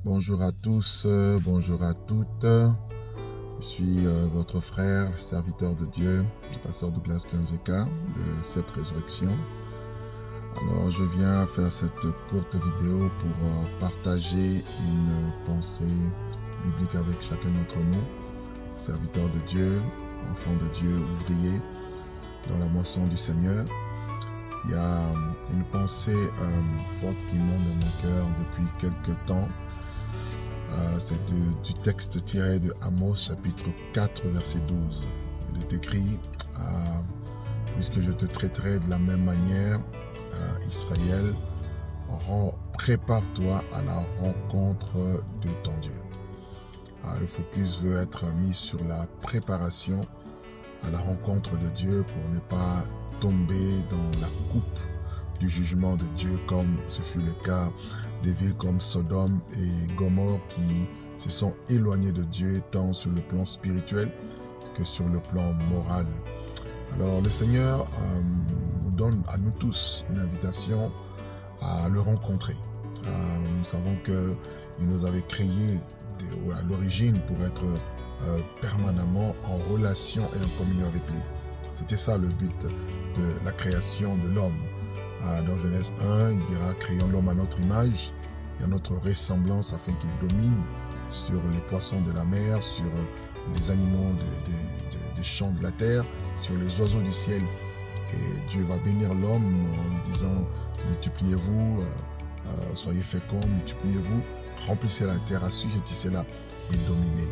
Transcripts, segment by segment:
Bonjour à tous, bonjour à toutes. Je suis votre frère, le serviteur de Dieu, le pasteur Douglas Kanjeka de cette résurrection. Alors je viens faire cette courte vidéo pour partager une pensée biblique avec chacun d'entre nous, serviteur de Dieu, enfant de Dieu, ouvrier dans la moisson du Seigneur. Il y a une pensée forte qui monte dans mon cœur depuis quelques temps. C'est du texte tiré de Amos chapitre 4 verset 12. Il est écrit puisque je te traiterai de la même manière, Israël, prépare-toi à la rencontre de ton Dieu. Le focus veut être mis sur la préparation à la rencontre de Dieu pour ne pas tomber dans la coupe du jugement de Dieu, comme ce fut le cas des villes comme Sodome et Gomorrhe qui se sont éloignées de Dieu tant sur le plan spirituel que sur le plan moral. Alors le Seigneur nous donne à nous tous une invitation à le rencontrer. Nous savons qu'il nous avait créés à l'origine pour être permanemment en relation et en communion avec lui. C'était ça le but de la création de l'homme. Dans Genèse 1, il dira « Créons l'homme à notre image et à notre ressemblance afin qu'il domine sur les poissons de la mer, sur les animaux des champs de la terre, sur les oiseaux du ciel. » Et Dieu va bénir l'homme en lui disant « Multipliez-vous, soyez féconds, multipliez-vous, remplissez la terre, assujettissez-la et dominez. »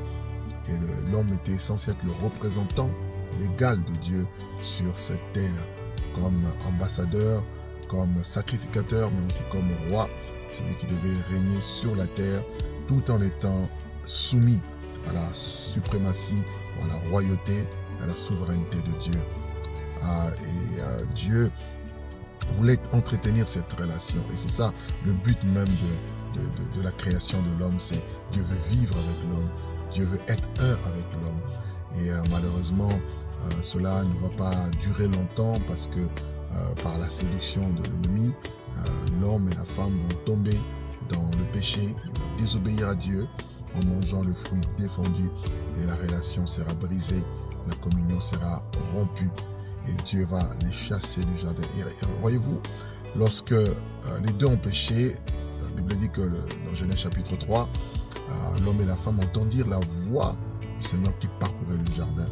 Et l'homme était censé être le représentant légal de Dieu sur cette terre, comme ambassadeur, comme sacrificateur, mais aussi comme roi, celui qui devait régner sur la terre, tout en étant soumis à la suprématie, à la royauté, à la souveraineté de Dieu. Dieu voulait entretenir cette relation. Et c'est ça le but même de la création de l'homme, c'est Dieu veut vivre avec l'homme, Dieu veut être un avec l'homme. Et malheureusement, cela ne va pas durer longtemps parce que par la séduction de l'ennemi, l'homme et la femme vont tomber dans le péché, ils vont désobéir à Dieu en mangeant le fruit défendu et la relation sera brisée, la communion sera rompue et Dieu va les chasser du jardin. Et voyez-vous, lorsque les deux ont péché, la Bible dit que dans Genèse chapitre 3, l'homme et la femme entendirent la voix du Seigneur qui parcourait le jardin.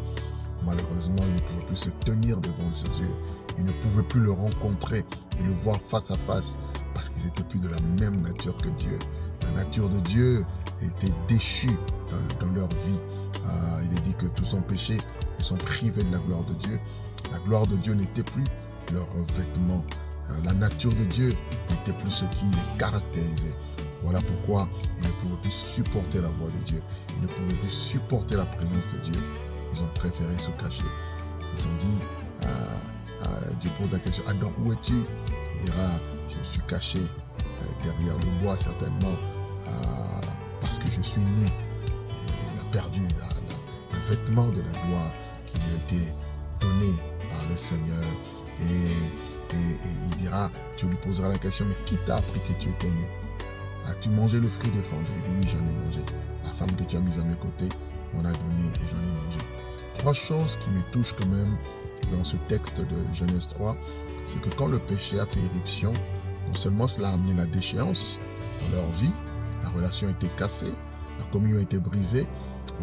Malheureusement, ils ne pouvaient plus se tenir devant ce Dieu. Ils ne pouvaient plus le rencontrer et le voir face à face parce qu'ils n'étaient plus de la même nature que Dieu. La nature de Dieu était déchue dans leur vie. Il est dit que tous ont péché et sont privés de la gloire de Dieu. La gloire de Dieu n'était plus leur vêtement. La nature de Dieu n'était plus ce qui les caractérisait. Voilà pourquoi ils ne pouvaient plus supporter la voix de Dieu. Ils ne pouvaient plus supporter la présence de Dieu. Ils ont préféré se cacher. Ils ont dit, Dieu pose la question, Adam, où es-tu? Il dira, je me suis caché derrière le bois certainement, parce que je suis nu. Il a perdu le vêtement de la gloire qui lui a été donné par le Seigneur. Et il dira, Dieu lui posera la question, mais qui t'a appris que tu étais nu? As-tu mangé le fruit défendu? Il dit, oui, j'en ai mangé. La femme que tu as mise à mes côtés m'en a donné et j'en ai mangé. Trois choses qui me touchent quand même dans ce texte de Genèse 3, c'est que quand le péché a fait éruption, non seulement cela a amené la déchéance dans leur vie, la relation a été cassée, la communion a été brisée,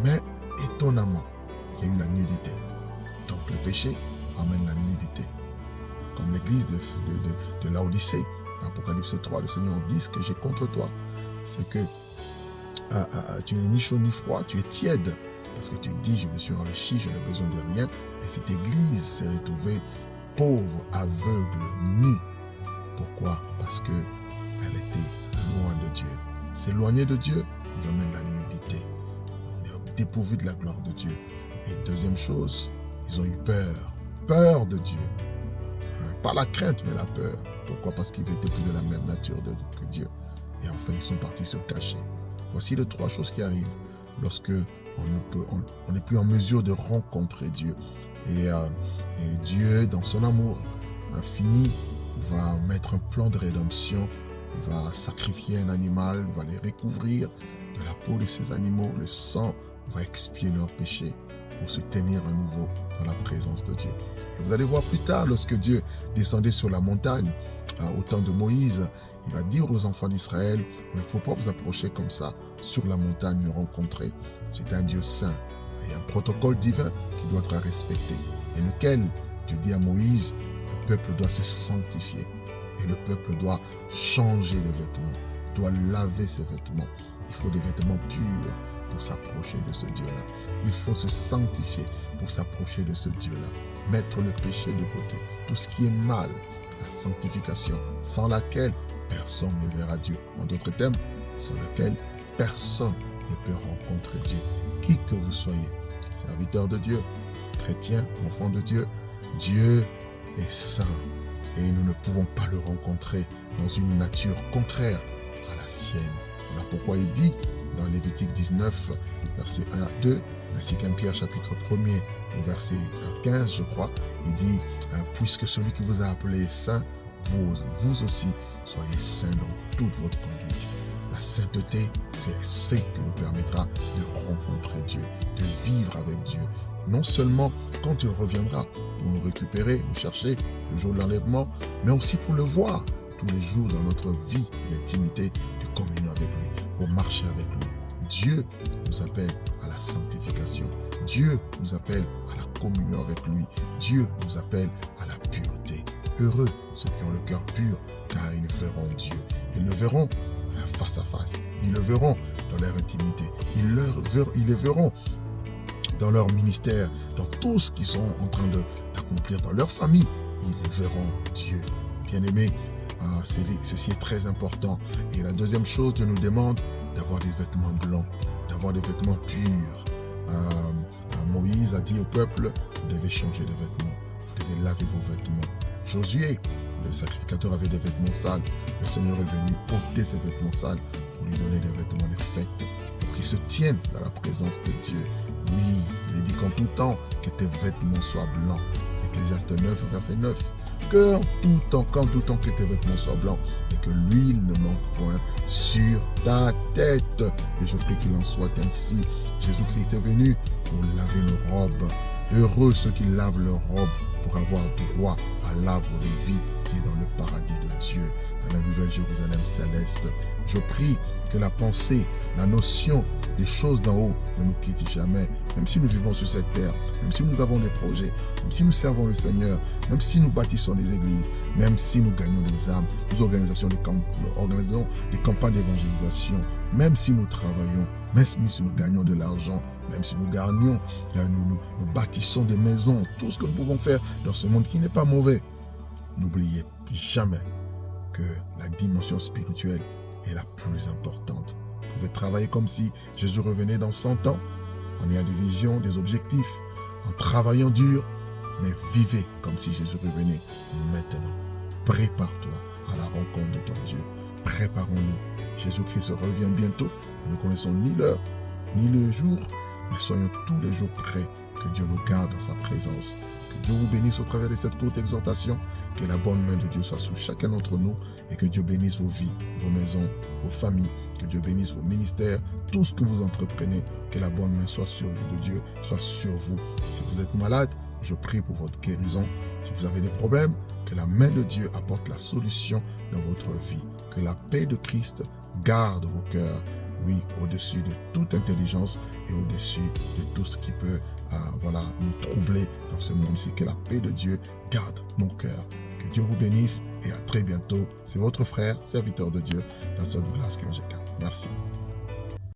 mais étonnamment, il y a eu la nudité. Donc le péché amène la nudité. Comme l'église de Laodicée, dans Apocalypse 3, le Seigneur dit ce que j'ai contre toi, c'est que tu n'es ni chaud ni froid, tu es tiède. Parce que tu dis, je me suis enrichi, je n'ai besoin de rien. Et cette église s'est retrouvée pauvre, aveugle, nue. Pourquoi? Parce qu'elle était loin de Dieu. S'éloigner de Dieu nous amène la nudité. On est dépourvu de la gloire de Dieu. Et deuxième chose, ils ont eu peur. Peur de Dieu. Pas la crainte, mais la peur. Pourquoi? Parce qu'ils étaient plus de la même nature que Dieu. Et enfin, ils sont partis se cacher. Voici les trois choses qui arrivent lorsque on n'est plus en mesure de rencontrer Dieu. Et Dieu, dans son amour infini, va mettre un plan de rédemption il va sacrifier un animal, il va les recouvrir de la peau de ces animaux. Le sang va expier leurs péchés pour se tenir à nouveau dans la présence de Dieu. Et vous allez voir plus tard, lorsque Dieu descendait sur la montagne, au temps de Moïse, il va dire aux enfants d'Israël, il ne faut pas vous approcher comme ça sur la montagne me rencontrer. C'est un Dieu saint. Il y a un protocole divin qui doit être respecté. Et lequel, Dieu dit à Moïse, le peuple doit se sanctifier. Et le peuple doit changer de vêtements, doit laver ses vêtements. Il faut des vêtements purs pour s'approcher de ce Dieu-là. Il faut se sanctifier pour s'approcher de ce Dieu-là. Mettre le péché de côté, tout ce qui est mal, la sanctification, sans laquelle personne ne verra Dieu. En d'autres termes, sans laquelle personne ne peut rencontrer Dieu. Qui que vous soyez, serviteur de Dieu, chrétien, enfant de Dieu, Dieu est saint et nous ne pouvons pas le rencontrer dans une nature contraire à la sienne. Voilà pourquoi il dit dans Lévitique 19, versets 1 à 2, ainsi qu'un Pierre chapitre 1er, au verset 15, je crois, il dit, puisque celui qui vous a appelé est saint, vous aussi soyez saints dans toute votre conduite. La sainteté, c'est ce qui nous permettra de rencontrer Dieu, de vivre avec Dieu. Non seulement quand il reviendra pour nous récupérer, nous chercher le jour de l'enlèvement, mais aussi pour le voir tous les jours dans notre vie d'intimité, de communion avec lui, pour marcher avec lui. Dieu nous appelle à la sanctification. Dieu nous appelle à la communion avec lui. Dieu nous appelle à la pureté. Heureux ceux qui ont le cœur pur, car ils verront Dieu. Ils le verront face à face. Ils le verront dans leur intimité. Ils le verront dans leur ministère, dans tout ce qu'ils sont en train d'accomplir dans leur famille. Ils verront Dieu. Bien-aimés, ceci est très important. Et la deuxième chose, Dieu nous demande d'avoir des vêtements blancs, d'avoir des vêtements purs. Moïse a dit au peuple, vous devez changer de vêtements, vous devez laver vos vêtements. Josué, le sacrificateur, avait des vêtements sales. Le Seigneur est venu ôter ses vêtements sales pour lui donner des vêtements de fête, pour qu'il se tienne dans la présence de Dieu. Oui, il est dit qu'en tout temps, que tes vêtements soient blancs. Ecclésiaste 9, verset 9. Qu'en tout temps que tes vêtements soient blancs et que l'huile ne manque point sur ta tête. Et je prie qu'il en soit ainsi. Jésus-Christ est venu pour laver nos robes. Heureux ceux qui lavent leurs robes pour avoir droit à l'arbre de vie qui est dans le paradis de Dieu, dans la nouvelle Jérusalem céleste. Je prie que la pensée, la notion des choses d'en haut ne nous quitte jamais, même si nous vivons sur cette terre, même si nous avons des projets, même si nous servons le Seigneur, même si nous bâtissons des églises, même si nous gagnons des âmes, nous organisons des campagnes d'évangélisation, même si nous travaillons, même si nous gagnons de l'argent, même si nous gagnons, nous bâtissons des maisons, tout ce que nous pouvons faire dans ce monde qui n'est pas mauvais. N'oubliez jamais que la dimension spirituelle est la plus importante. Vous pouvez travailler comme si Jésus revenait dans 100 ans, en ayant des visions, des objectifs, en travaillant dur, mais vivez comme si Jésus revenait maintenant. Prépare-toi à la rencontre de ton Dieu. Préparons-nous. Jésus-Christ revient bientôt. Nous ne connaissons ni l'heure, ni le jour, mais soyons tous les jours prêts. Que Dieu nous garde dans sa présence. Que Dieu vous bénisse au travers de cette courte exhortation. Que la bonne main de Dieu soit sur chacun d'entre nous et que Dieu bénisse vos vies, vos maisons, vos familles. Que Dieu bénisse vos ministères, tout ce que vous entreprenez. Que la bonne main soit sur vous de Dieu, soit sur vous. Si vous êtes malade, je prie pour votre guérison. Si vous avez des problèmes, que la main de Dieu apporte la solution dans votre vie. Que la paix de Christ garde vos cœurs. Oui, au-dessus de toute intelligence et au-dessus de tout ce qui peut nous troubler dans ce monde-ci. Que la paix de Dieu garde nos cœurs. Que Dieu vous bénisse et à très bientôt. C'est votre frère, serviteur de Dieu, Pasteur Douglas Kilonjeka. Merci.